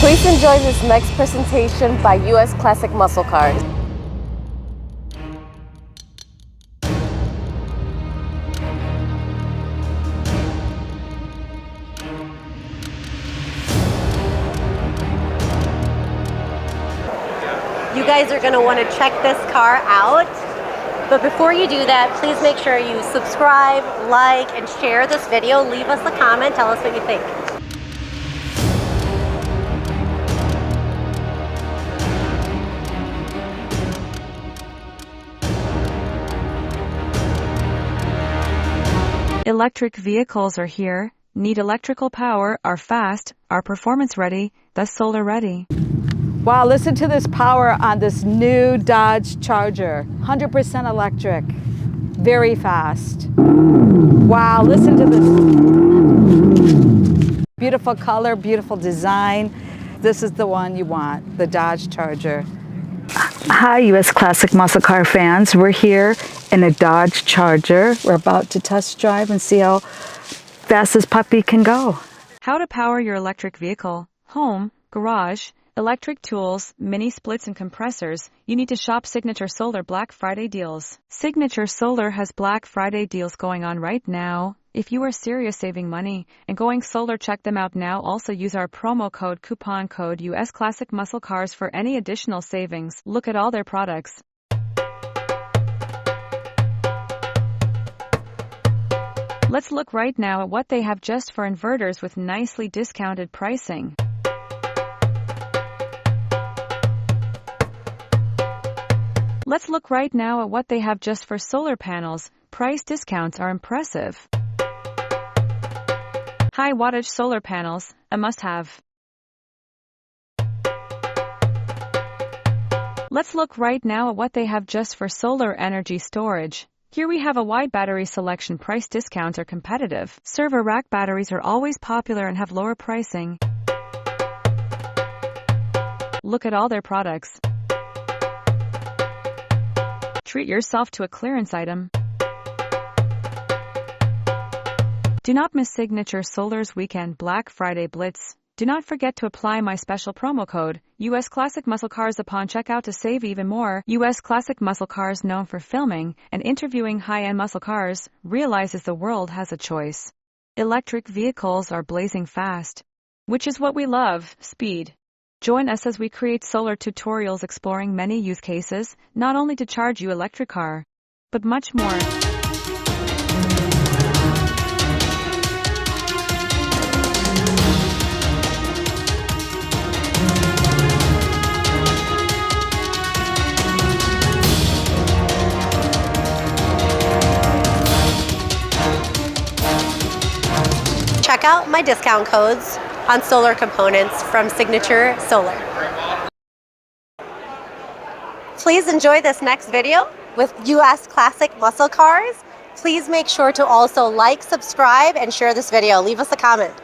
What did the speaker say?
Please enjoy this next presentation by US Classic Muscle Cars. You guys are going to want to check this car out. But before you do that, please make sure you subscribe, like, and share this video. Leave us a comment. Tell us what you think. Electric vehicles are here. Need electrical power, are fast, are performance ready, thus solar ready. Wow, listen to this power on this new Dodge Charger. 100% electric, very fast. Wow, listen to this. Beautiful color, beautiful design. This is the one you want, the Dodge Charger. Hi, US Classic Muscle Car fans. We're here in a Dodge Charger. We're about to test drive and see how fast this puppy can go. How to power your electric vehicle, home, garage, electric tools, mini splits and compressors. You need to shop Signature Solar Black Friday deals. Signature Solar has Black Friday deals going on right now. If you are serious saving money and going solar, check them out now. Also use our promo code, coupon code USClassicMuscleCars for any additional savings. Look at all their products. Let's look right now at what they have just for inverters with nicely discounted pricing. Let's look right now at what they have just for solar panels. Price discounts are impressive. High wattage solar panels, a must-have. Let's look right now at what they have just for solar energy storage. Here we have a wide battery selection. Price discounts are competitive. Server rack batteries are always popular and have lower pricing. Look at all their products. Treat yourself to a clearance item. Do not miss Signature Solar's Weekend Black Friday Blitz. Do not forget to apply my special promo code, US Classic Muscle Cars, upon checkout to save even more. US Classic Muscle Cars, known for filming and interviewing high-end muscle cars, realizes the world has a choice. Electric vehicles are blazing fast, which is what we love, speed. Join us as we create solar tutorials exploring many use cases, not only to charge your electric car, but much more. Check out my discount codes on solar components from Signature Solar. Please enjoy this next video with US Classic Muscle Cars. Please make sure to also like, subscribe, and share this video. Leave us a comment.